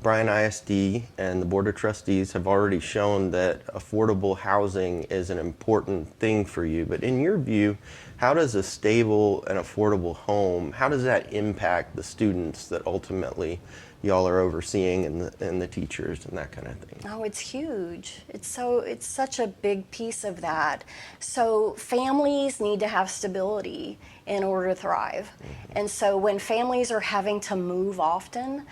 Bryan ISD and the Board of Trustees have already shown that affordable housing is an important thing for you. But in your view, how does a stable and affordable home, how does that impact the students that ultimately y'all are overseeing and the teachers and that kind of thing? Oh, it's huge. It's such a big piece of that. So families need to have stability in order to thrive. And so when families are having to move often,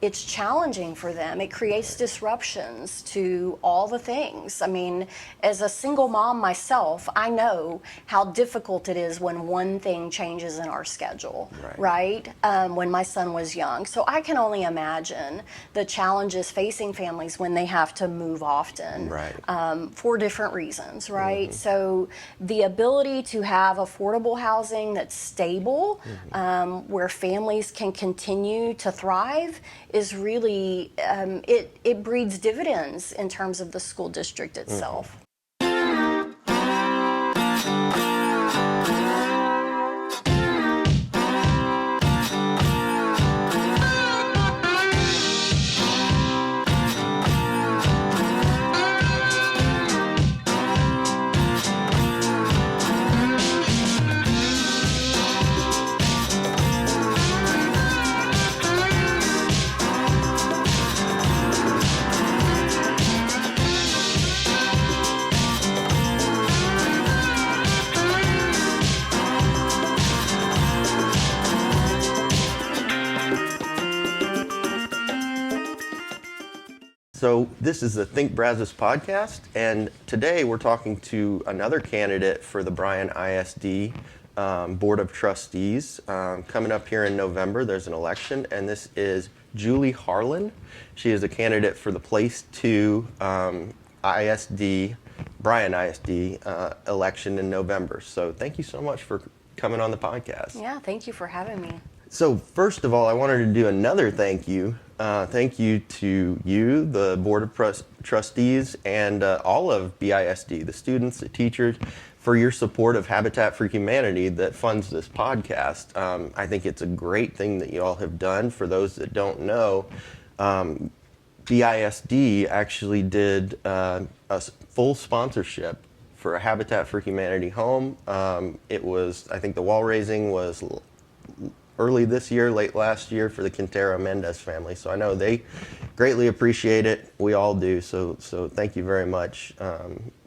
it's challenging for them. It creates disruptions to all the things. I mean, as a single mom myself, I know how difficult it is when one thing changes in our schedule, right? When my son was young. So I can only imagine the challenges facing families when they have to move often, for different reasons, right? So the ability to have affordable housing that's stable, where families can continue to thrive, is really, it breeds dividends in terms of the school district itself. So this is the Think Brazos Podcast, and today we're talking to another candidate for the Bryan ISD Board of Trustees. Coming up here in November, there's an election, and this is Julie Harlin. She is a candidate for the Place 2 ISD, Bryan ISD election in November. So thank you so much for coming on the podcast. Yeah, thank you for having me. So first of all, I wanted to do another thank you. Thank you to you, the Board of Trustees, and all of BISD, the students, the teachers, for your support of Habitat for Humanity that funds this podcast. I think it's a great thing that you all have done. For those that don't know, BISD actually did a full sponsorship for a Habitat for Humanity home. It was, I think the wall raising was early this year, late last year, for the Quintero Mendez family. So I know they greatly appreciate it. We all do. So thank you very much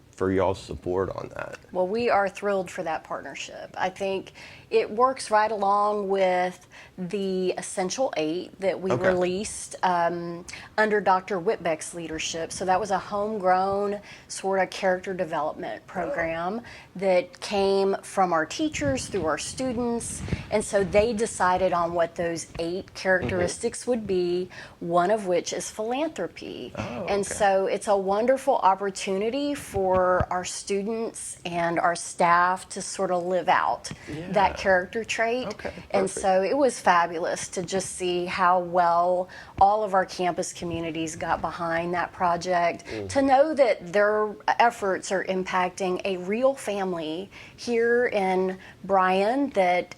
for y'all's support on that. Well, we are thrilled for that partnership. I think it works right along with the Essential 8 that we released under Dr. Whitbeck's leadership. So that was a homegrown sort of character development program that came from our teachers through our students. And so they decided on what those 8 characteristics would be, one of which is philanthropy. And so it's a wonderful opportunity for our students and our staff to sort of live out that character trait. And so it was fabulous to just see how well all of our campus communities got behind that project, to know that their efforts are impacting a real family here in Bryan that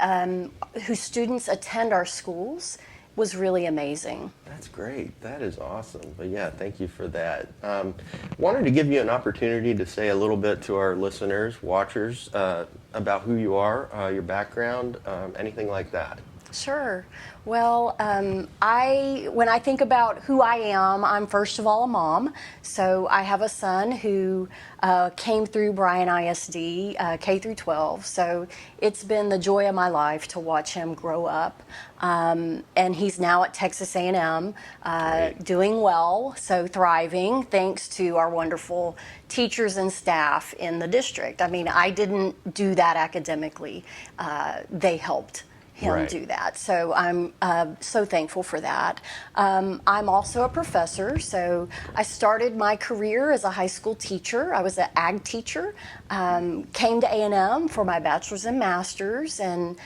whose students attend our schools was really amazing. That's great. That is awesome. But yeah, thank you for that. Wanted to give you an opportunity to say a little bit to our listeners, watchers, about who you are, your background, anything like that. Sure. Well, when I think about who I am, I'm first of all a mom. So I have a son who came through Bryan ISD, K through 12. So it's been the joy of my life to watch him grow up. And he's now at Texas A&M, doing well, so thriving, thanks to our wonderful teachers and staff in the district. I mean, I didn't do that academically. They helped him do that. So I'm so thankful for that. I'm also a professor. So I started my career as a high school teacher. I was an ag teacher, came to A&M for my bachelor's and master's, and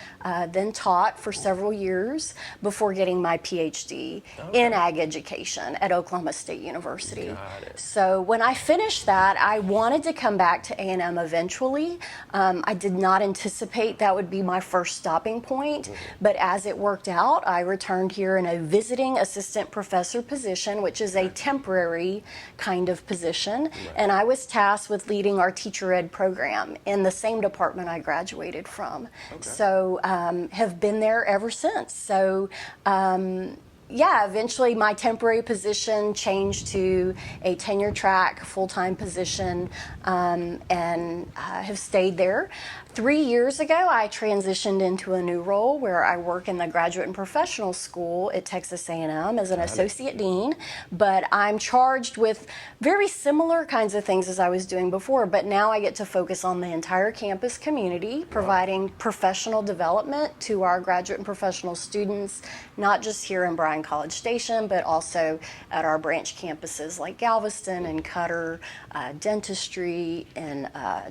then taught for several years before getting my PhD in ag education at Oklahoma State University. So when I finished that, I wanted to come back to A&M eventually. I did not anticipate that would be my first stopping point. point. But as it worked out, I returned here in a visiting assistant professor position, which is a temporary kind of position. And I was tasked with leading our teacher ed program in the same department I graduated from. So have been there ever since. So yeah, eventually my temporary position changed to a tenure track full-time position, and have stayed there. 3 years ago, I transitioned into a new role where I work in the graduate and professional school at Texas A&M as an associate dean, but I'm charged with very similar kinds of things as I was doing before, but now I get to focus on the entire campus community, providing professional development to our graduate and professional students, not just here in Bryan College Station, but also at our branch campuses like Galveston and Cutter, dentistry in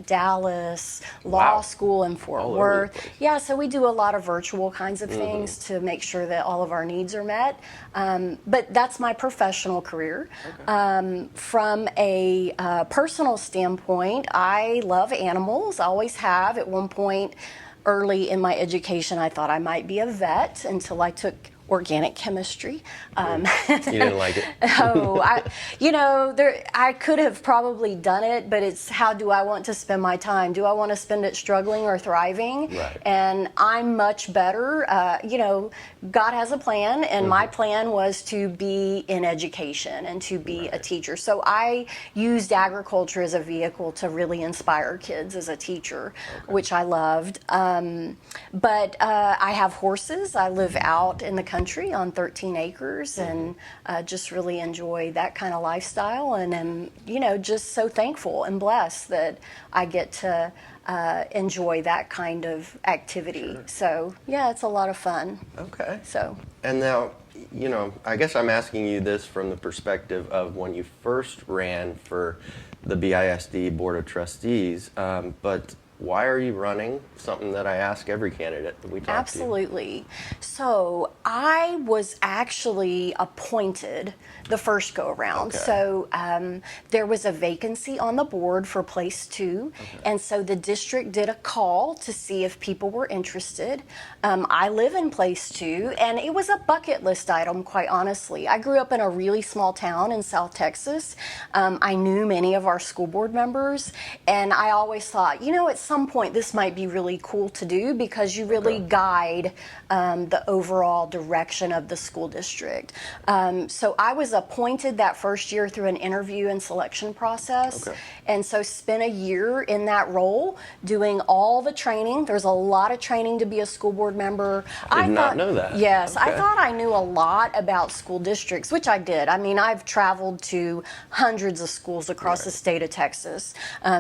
Dallas, law school in Fort Worth. Yeah, so we do a lot of virtual kinds of things to make sure that all of our needs are met. But that's my professional career. From a personal standpoint, I love animals. I always have. At one point early in my education, I thought I might be a vet until I took organic chemistry. You didn't like it? I could have probably done it, but it's how do I want to spend my time? Do I want to spend it struggling or thriving? Right. And I'm much better. God has a plan, and my plan was to be in education and to be a teacher. So I used agriculture as a vehicle to really inspire kids as a teacher, which I loved. But I have horses. I live out in the country on 13 acres and just really enjoy that kind of lifestyle, and am just so thankful and blessed that I get to enjoy that kind of activity. Sure. So yeah, it's a lot of fun. Okay. So And now, I guess I'm asking you this from the perspective of when you first ran for the BISD Board of Trustees, but why are you running? Something that I ask every candidate that we talk absolutely. So I was actually appointed the first go around. Okay. So there was a vacancy on the board for place 2. And so the district did a call to see if people were interested. I live in place 2, and it was a bucket list item, quite honestly. I grew up in a really small town in South Texas. I knew many of our school board members, and I always thought, at some point this might be really cool to do because you really guide the overall direction of the school district. So I was appointed that first year through an interview and selection process, and so spent a year in that role doing all the training. There's a lot of training to be a school board member. I did not know that. Yes, I Okay. thought I knew a lot about school districts, which I did. I mean, I've traveled to hundreds of schools across the state of Texas,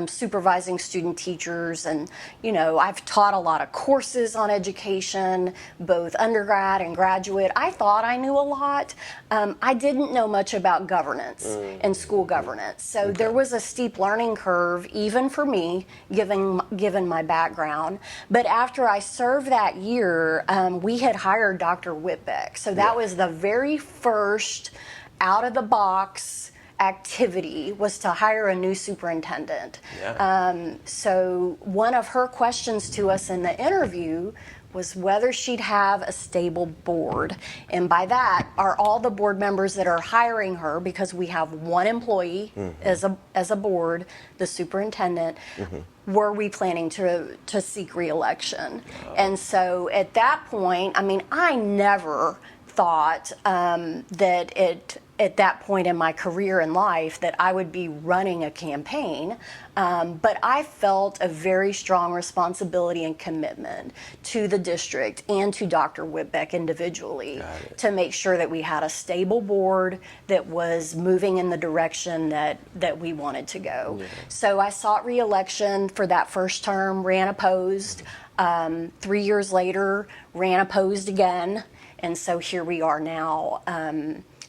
supervising student teachers, and I've taught a lot of courses on education, both undergrad and graduate. I thought I knew a lot. I didn't know much about governance and school governance, so there was a steep learning curve, even for me, given my background. But after I served that year, we had hired Dr. Whitbeck, so that was the very first out of the box activity, was to hire a new superintendent. So one of her questions to us in the interview was whether she'd have a stable board. And by that, are all the board members that are hiring her, because we have one employee as a board, the superintendent, were we planning to seek re-election? And so at that point, I never thought that at that point in my career and life that I would be running a campaign, but I felt a very strong responsibility and commitment to the district and to Dr. Whitbeck individually to make sure that we had a stable board that was moving in the direction that we wanted to go. So I sought re-election for that first term, ran opposed. 3 years later, ran opposed again. And so here we are now,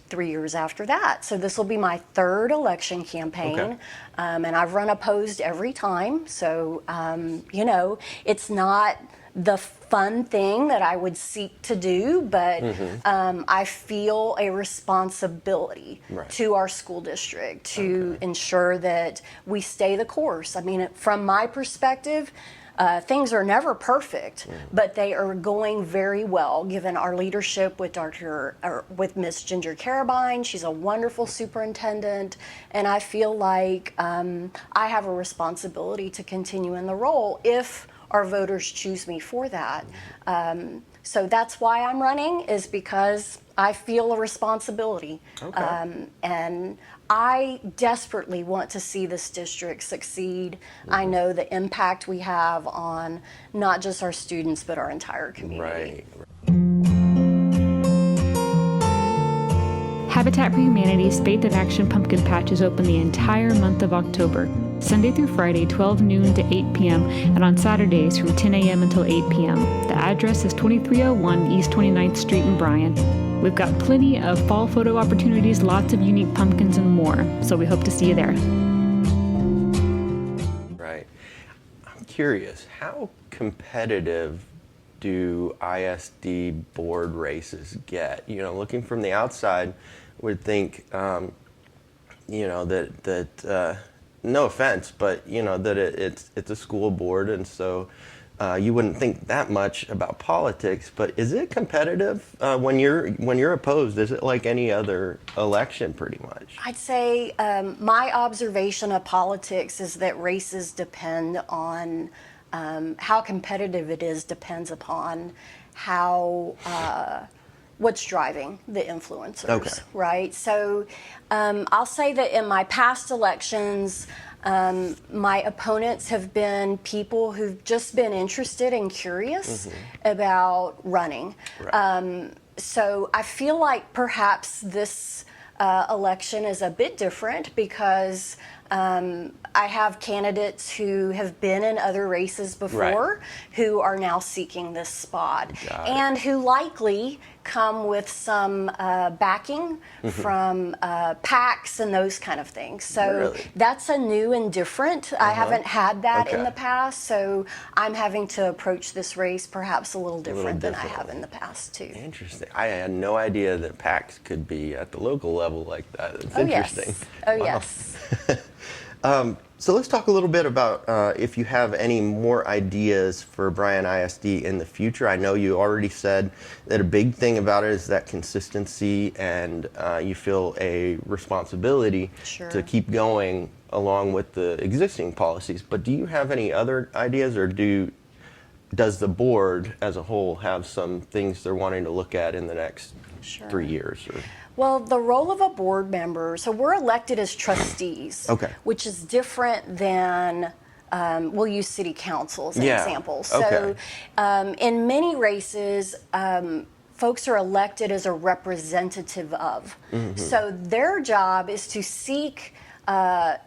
3 years after that. So this will be my third election campaign, and I've run opposed every time. So, it's not the fun thing that I would seek to do, but I feel a responsibility to our school district to ensure that we stay the course. From my perspective, Things are never perfect, but they are going very well given our leadership with Miss Ginger Carabine. She's a wonderful superintendent, and I feel like I have a responsibility to continue in the role if our voters choose me for that. So that's why I'm running, is because I feel a responsibility. Okay. And I desperately want to see this district succeed. I know the impact we have on not just our students, but our entire community. Right. Habitat for Humanity's Faith in Action Pumpkin Patch is open the entire month of October, Sunday through Friday, 12 noon to 8 p.m., and on Saturdays from 10 a.m. until 8 p.m. The address is 2301 East 29th Street in Bryan. We've got plenty of fall photo opportunities, lots of unique pumpkins, and more, so we hope to see you there. Right. I'm curious, how competitive do ISD board races get? You know, looking from the outside, would think, you know, that no offense, but you know that it's a school board, and so you wouldn't think that much about politics. But is it competitive when you're opposed? Is it like any other election, pretty much? I'd say my observation of politics is that races depend on how competitive it is. Depends upon how what's driving the influencers, Okay. right? So I'll say that in my past elections, my opponents have been people who've just been interested and curious about running. Right. So I feel like perhaps this election is a bit different because I have candidates who have been in other races before who are now seeking this spot, and who likely come with some backing from PACs and those kind of things. So that's a new and different. I haven't had that in the past, so I'm having to approach this race perhaps a little different than I have in the past too. Interesting. I had no idea that PACs could be at the local level like that. It's Oh interesting. yes. Oh yes. So let's talk a little bit about if you have any more ideas for Bryan ISD in the future. I know you already said that a big thing about it is that consistency, and you feel a responsibility to keep going along with the existing policies. But do you have any other ideas, or does the board as a whole have some things they're wanting to look at in the next 3 years? Or? Well, the role of a board member, so we're elected as trustees, which is different than, we'll use city council as an example. So in many races, folks are elected as a representative of. So their job is to seek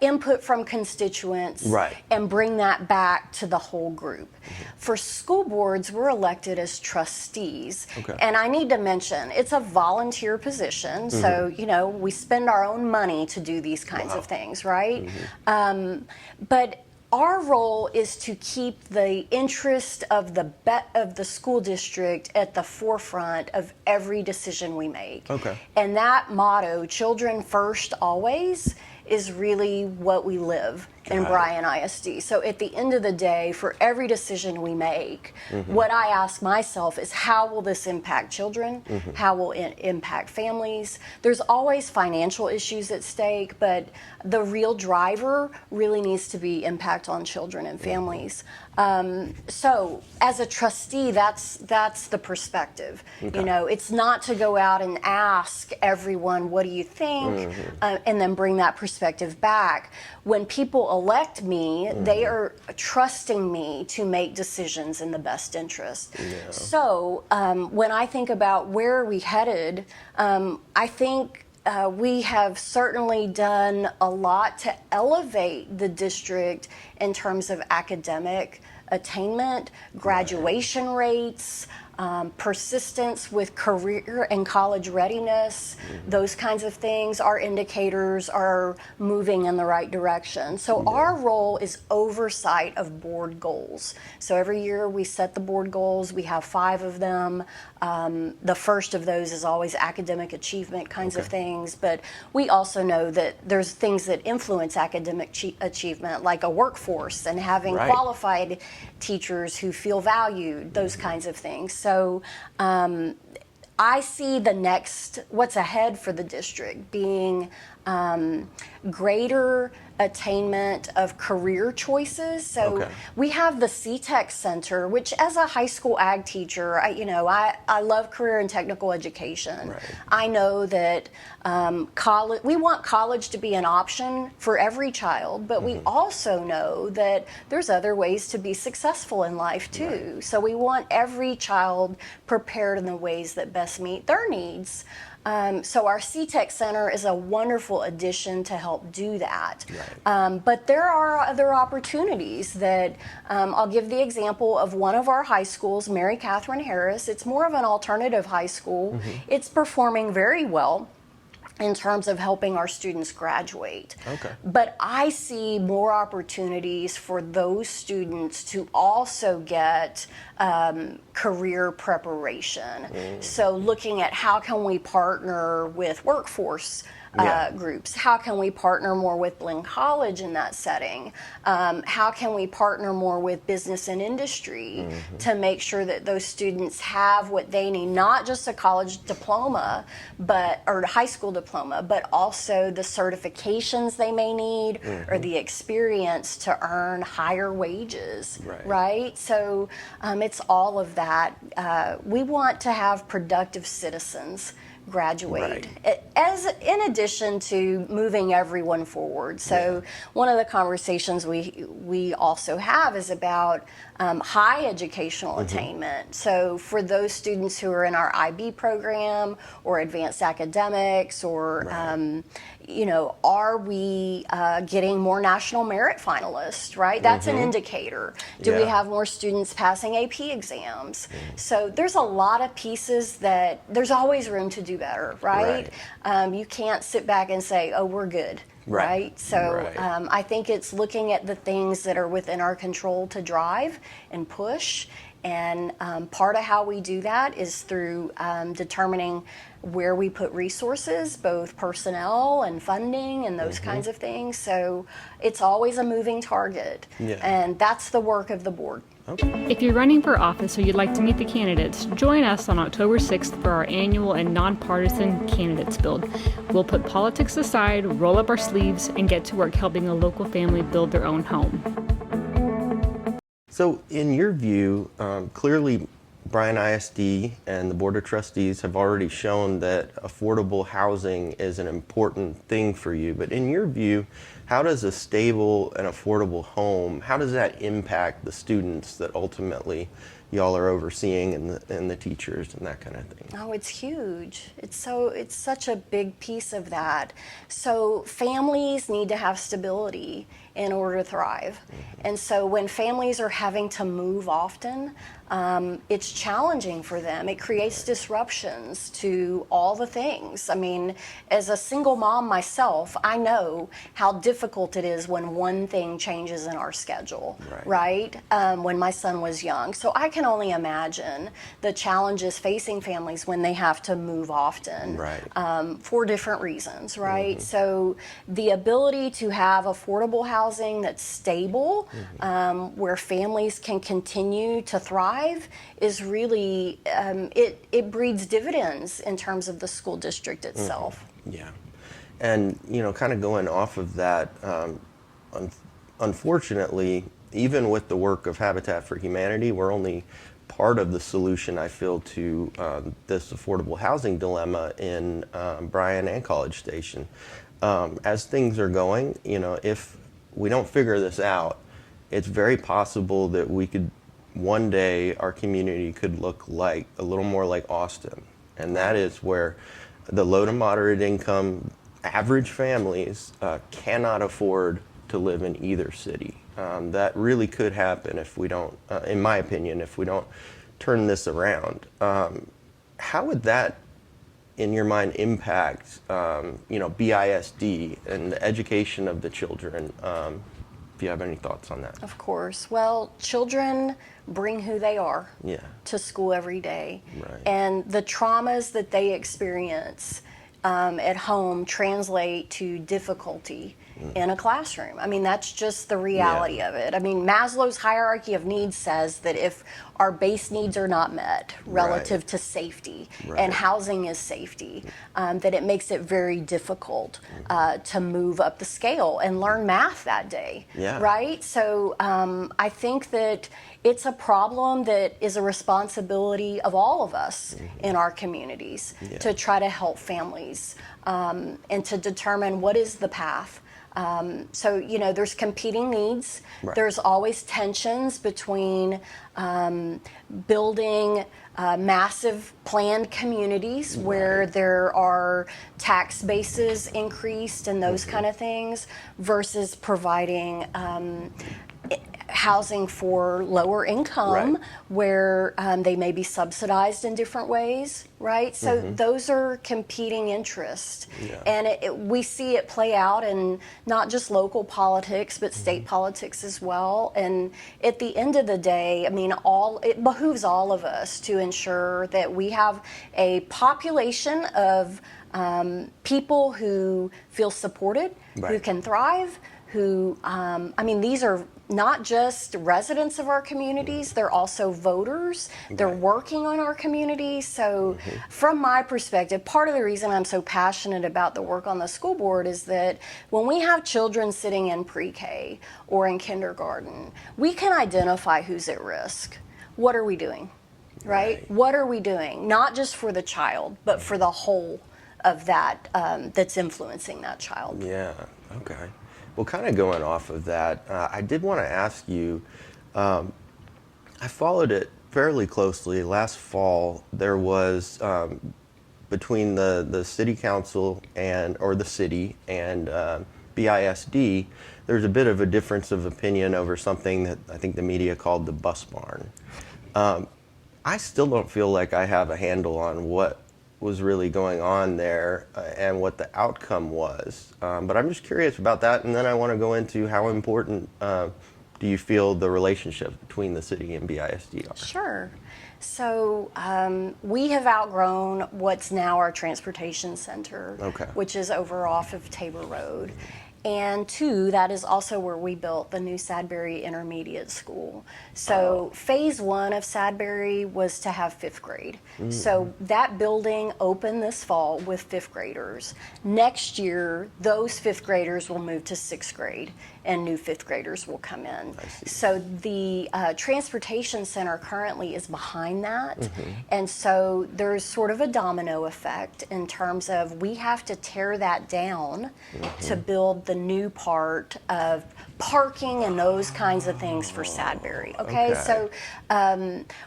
input from constituents and bring that back to the whole group. For school boards, we're elected as trustees. And I need to mention, it's a volunteer position, so you know, we spend our own money to do these kinds of things, right? But our role is to keep the interest of the school district at the forefront of every decision we make. And that motto, children first always, is really what we live in Bryan ISD. So at the end of the day, for every decision we make, what I ask myself is, how will this impact children? How will it impact families? There's always financial issues at stake, but the real driver really needs to be impact on children and families. So as a trustee, that's the perspective. You know, it's not to go out and ask everyone, what do you think? And then bring that perspective back. When people elect me, they are trusting me to make decisions in the best interest. So when I think about where are we headed, I think we have certainly done a lot to elevate the district in terms of academic attainment, graduation rates, persistence with career and college readiness, those kinds of things, our indicators are moving in the right direction. So our role is oversight of board goals. So every year we set the board goals. We have 5 of them. The first of those is always academic achievement kinds of things, but we also know that there's things that influence academic achievement, like a workforce and having qualified teachers who feel valued, those kinds of things. So I see what's ahead for the district being greater attainment of career choices. So we have the CTEC Center, which as a high school ag teacher, I love career and technical education. Right. I know that we want college to be an option for every child, but we also know that there's other ways to be successful in life too. Right. So we want every child prepared in the ways that best meet their needs. So our CTEC Center is a wonderful addition to help do that. Right. But there are other opportunities that I'll give the example of one of our high schools, Mary Catherine Harris. It's more of an alternative high school. It's performing very well in terms of helping our students graduate. But I see more opportunities for those students to also get career preparation. So looking at how can we partner with workforce groups? How can we partner more with Blinn College in that setting? How can we partner more with business and industry to make sure that those students have what they need, not just a college diploma, or a high school diploma, but also the certifications they may need or the experience to earn higher wages, right? So it's all of that. We want to have productive citizens graduate, in addition to moving everyone forward. So one of the conversations we also have is about high educational attainment. So for those students who are in our IB program or advanced academics, or are we getting more national merit finalists, right? That's an indicator. Do we have more students passing AP exams? So there's a lot of pieces that there's always room to do better, right? You can't sit back and say, oh, we're good. Right. So I think it's looking at the things that are within our control to drive and push. And part of how we do that is through determining where we put resources, both personnel and funding and those kinds of things. So it's always a moving target. And that's the work of the board. If you're running for office or you'd like to meet the candidates, join us on October 6th for our annual and nonpartisan candidates build. We'll put politics aside, roll up our sleeves, and get to work helping a local family build their own home. So in your view, clearly Bryan ISD and the Board of Trustees have already shown that affordable housing is an important thing for you. But in your view, how does a stable and affordable home, how does that impact the students that ultimately y'all are overseeing and the teachers and that kind of thing? Oh, it's huge. It's such a big piece of that. So families need to have stability in order to thrive. And so when families are having to move often, it's challenging for them. It creates disruptions to all the things. I mean, as a single mom myself, I know how difficult it is when one thing changes in our schedule, right? When my son was young. So I can only imagine the challenges facing families when they have to move often for different reasons, right? So the ability to have affordable housing that's stable, where families can continue to thrive, is really, it breeds dividends in terms of the school district itself. And, kind of going off of that, unfortunately, even with the work of Habitat for Humanity, we're only part of the solution, I feel, to this affordable housing dilemma in Bryan and College Station. As things are going, if we don't figure this out, it's very possible that one day our community could look like a little more like Austin. And that is where the low to moderate income average families cannot afford to live in either city. That really could happen if we don't, in my opinion, if we don't turn this around, how would that, in your mind, impact, BISD and the education of the children? If you have any thoughts on that. Of course. Well, children bring who they are Yeah. to school every day. Right. And the traumas that they experience at home translate to difficulty in a classroom. I mean, that's just the reality of it. I mean, Maslow's hierarchy of needs says that if our base needs are not met relative to safety, and housing is safety, that it makes it very difficult to move up the scale and learn math that day, right? So I think that it's a problem that is a responsibility of all of us in our communities to try to help families and to determine what is the path. So, there's competing needs. Right. There's always tensions between building massive planned communities where there are tax bases increased and those kind of things versus providing housing for lower income where they may be subsidized in different ways, right? So those are competing interests. And we see it play out in not just local politics, but state politics as well. And at the end of the day, I mean, it behooves all of us to ensure that we have a population of people who feel supported, who can thrive, who, these are not just residents of our communities, they're also voters. They're working on our communities. So from my perspective, part of the reason I'm so passionate about the work on the school board is that when we have children sitting in pre-K or in kindergarten, we can identify who's at risk. What are we doing, right? What are we doing? Not just for the child, but for the whole of that that's influencing that child. Yeah, okay. Well, kind of going off of that, I did want to ask you, I followed it fairly closely. Last fall, there was, between the city council or the city and BISD, there's a bit of a difference of opinion over something that I think the media called the bus barn. I still don't feel like I have a handle on what was really going on there and what the outcome was. But I'm just curious about that, and then I want to go into how important do you feel the relationship between the city and BISD are? Sure. So we have outgrown what's now our transportation center, which is over off of Tabor Road. And two, that is also where we built the new Sadbury Intermediate School. So phase one of Sadbury was to have fifth grade. So that building opened this fall with fifth graders. Next year, those fifth graders will move to sixth grade and new fifth graders will come in. So the transportation center currently is behind that. And so there's sort of a domino effect in terms of we have to tear that down to build the new part of parking and those kinds of things for Sadbury. So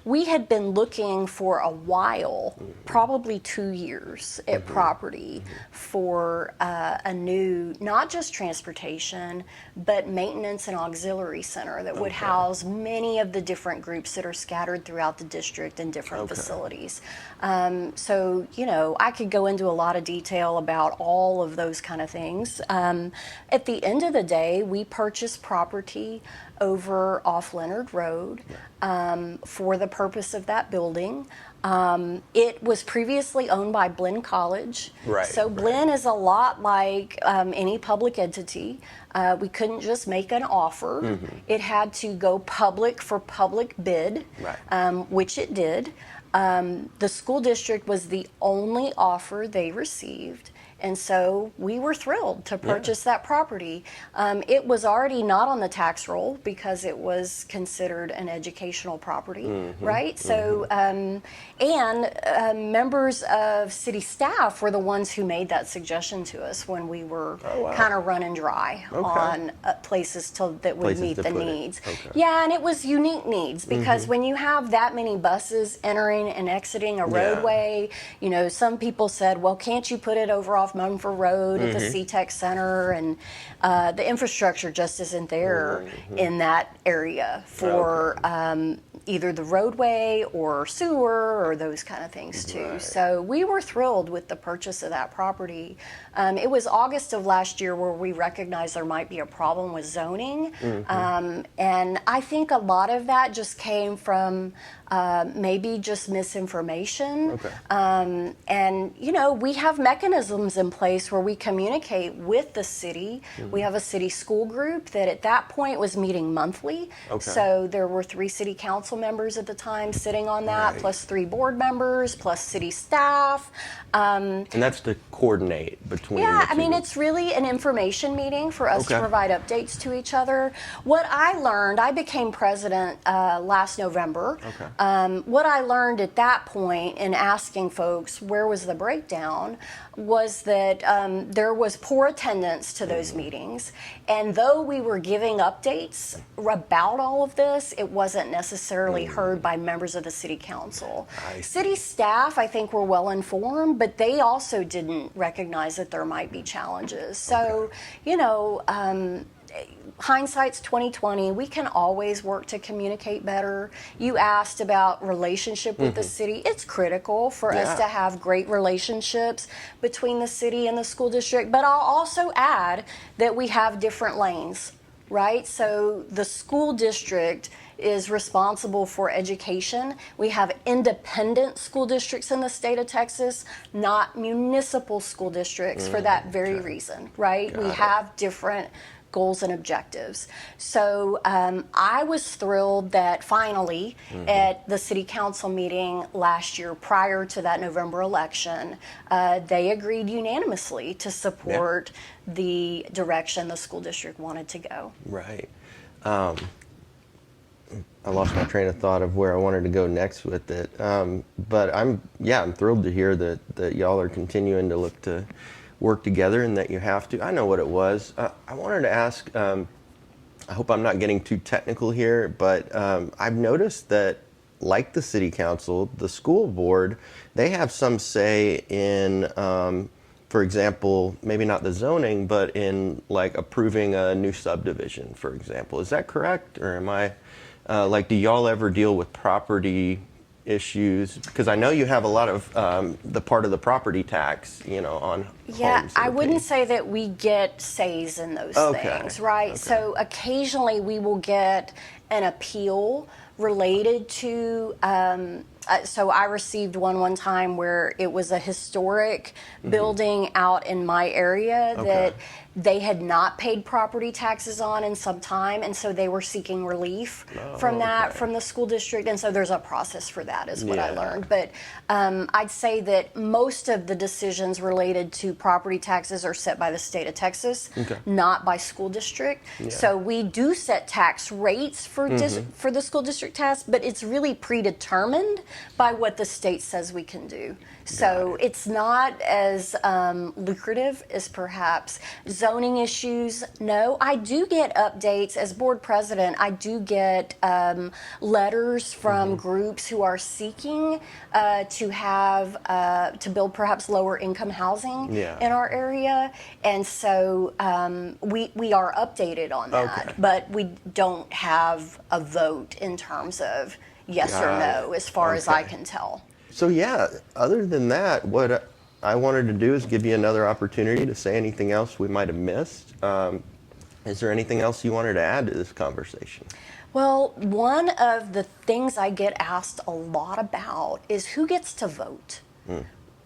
we had been looking for a while, probably 2 years at property for a new, not just transportation, but maintenance and auxiliary center that would house many of the different groups that are scattered throughout the district in different facilities. So, I could go into a lot of detail about all of those kind of things. At the end of the day, we purchased property over off Leonard Road for the purpose of that building. It was previously owned by Blinn College. So Blinn is a lot like any public entity. We couldn't just make an offer. It had to go public for public bid, which it did. The school district was the only offer they received. And so we were thrilled to purchase that property. It was already not on the tax roll because it was considered an educational property, right? So, and members of city staff were the ones who made that suggestion to us when we were kind of running dry on places that would meet the needs. Yeah, and it was unique needs because when you have that many buses entering and exiting a roadway, some people said, well, can't you put it over off off Mumford Road at the C-Tech Center, and the infrastructure just isn't there in that area for either the roadway or sewer or those kind of things too. Right. So we were thrilled with the purchase of that property. It was August of last year where we recognized there might be a problem with zoning. And I think a lot of that just came from maybe just misinformation. Okay. And, you know, we have mechanisms in place where we communicate with the city. We have a city school group that at that point was meeting monthly. Okay. So there were 3 city council members at the time sitting on that, Right. plus 3 board members, plus city staff. And that's to coordinate between Yeah, the I mean, two. it's really an information meeting for us to Okay. provide updates to each other. What I learned, I became president last November. Okay. What I learned at that point in asking folks where was the breakdown was that there was poor attendance to those meetings. And though we were giving updates about all of this, it wasn't necessarily heard by members of the city council. I see. City staff, I think, were well informed, but they also didn't recognize that there might be challenges. So, you know, hindsight's 2020. We can always work to communicate better. You asked about relationship with the city. It's critical for us Yeah. to have great relationships between the city and the school district. But I'll also add that we have different lanes, right? So the school district is responsible for education. We have independent school districts in the state of Texas, not municipal school districts for that very reason, right? We it. have different goals and objectives. So I was thrilled that finally at the city council meeting last year prior to that November election, they agreed unanimously to support the direction the school district wanted to go. Right. I lost my train of thought of where I wanted to go next with it. But I'm thrilled to hear that y'all are continuing to look to work together and that you have to. I know what it was. I wanted to ask, I hope I'm not getting too technical here, but I've noticed that like the city council, the school board, they have some say in, for example, maybe not the zoning, but in like approving a new subdivision, for example. Is that correct? Or am I, do y'all ever deal with property issues? Because I know you have a lot of the part of the property tax, you know, on Yeah, homes that I are wouldn't paid. say that we get says in those Okay, things, right? okay. So occasionally we will get an appeal related to, so I received one time where it was a historic building out in my area that Okay. they had not paid property taxes on in some time, and so they were seeking relief from that, okay. from the school district, and so there's a process for that is what I Yeah. learned. But I'd say that most of the decisions related to property taxes are set by the state of Texas, Okay. not by school district. Yeah. So we do set tax rates for for the school district tax, but it's really predetermined by what the state says we can do. So it's not as lucrative as perhaps zoning issues. No, I do get updates as board president. I do get letters from groups who are seeking to have to build perhaps lower income housing Yeah. in our area, and so we are updated on that. Okay. But we don't have a vote in terms of yes or Got no, it. as far as I Okay. can tell. So yeah, other than that, what I wanted to do is give you another opportunity to say anything else we might have missed. Is there anything else you wanted to add to this conversation? Well, one of the things I get asked a lot about is who gets to vote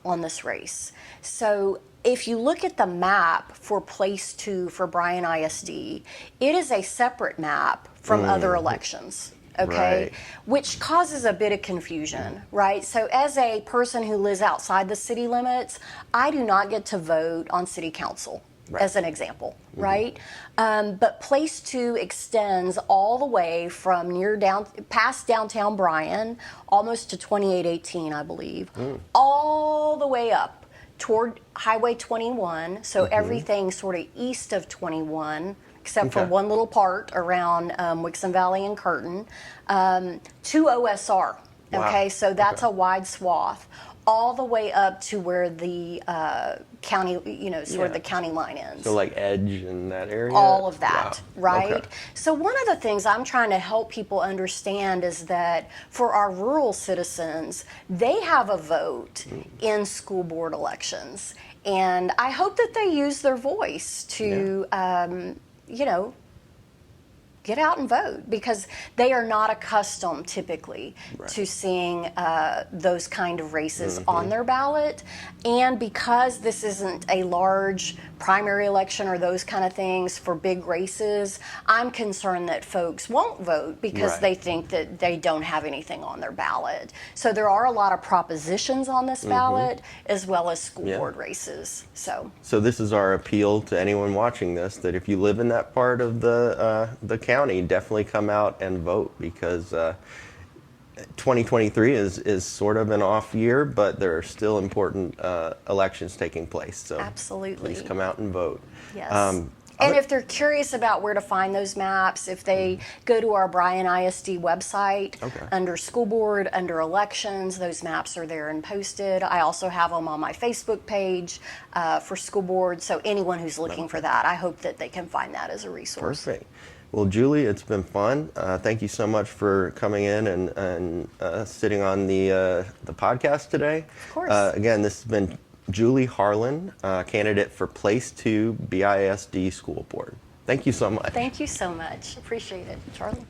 on this race. So if you look at the map for Place 2 for Bryan ISD, it is a separate map from other elections. Okay, Right. which causes a bit of confusion, right? So as a person who lives outside the city limits, I do not get to vote on city council, Right. as an example, right? But Place 2 extends all the way from past downtown Bryan, almost to 2818, I believe, all the way up toward Highway 21, so everything sort of east of 21, except for Okay. one little part around Wixom Valley and Curtin, to OSR. Wow. Okay, so that's Okay. a wide swath. all the way up to where the county, sort of the county line ends. So like Edge in that area? All of that, Wow. right? Okay. So one of the things I'm trying to help people understand is that for our rural citizens, they have a vote in school board elections. And I hope that they use their voice to, get out and vote, because they are not accustomed typically to seeing those kind of races on their ballot. And because this isn't a large primary election or those kind of things for big races, I'm concerned that folks won't vote because they think that they don't have anything on their ballot. So there are a lot of propositions on this ballot as well as school board races. So this is our appeal to anyone watching this, that if you live in that part of the county, definitely come out and vote, because 2023 is sort of an off year, but there are still important elections taking place. So absolutely, please come out and vote. Yes. And if they're curious about where to find those maps, if they go to our Bryan ISD website, under school board, under elections, those maps are there and posted. I also have them on my Facebook page for school board. So anyone who's looking for that, I hope that they can find that as a resource. Perfect. Well, Julie, it's been fun. Thank you so much for coming in and sitting on the podcast today. Of course. Again, this has been Julie Harlin, candidate for Place 2 BISD School Board. Thank you so much. Thank you so much. Appreciate it, Charlie.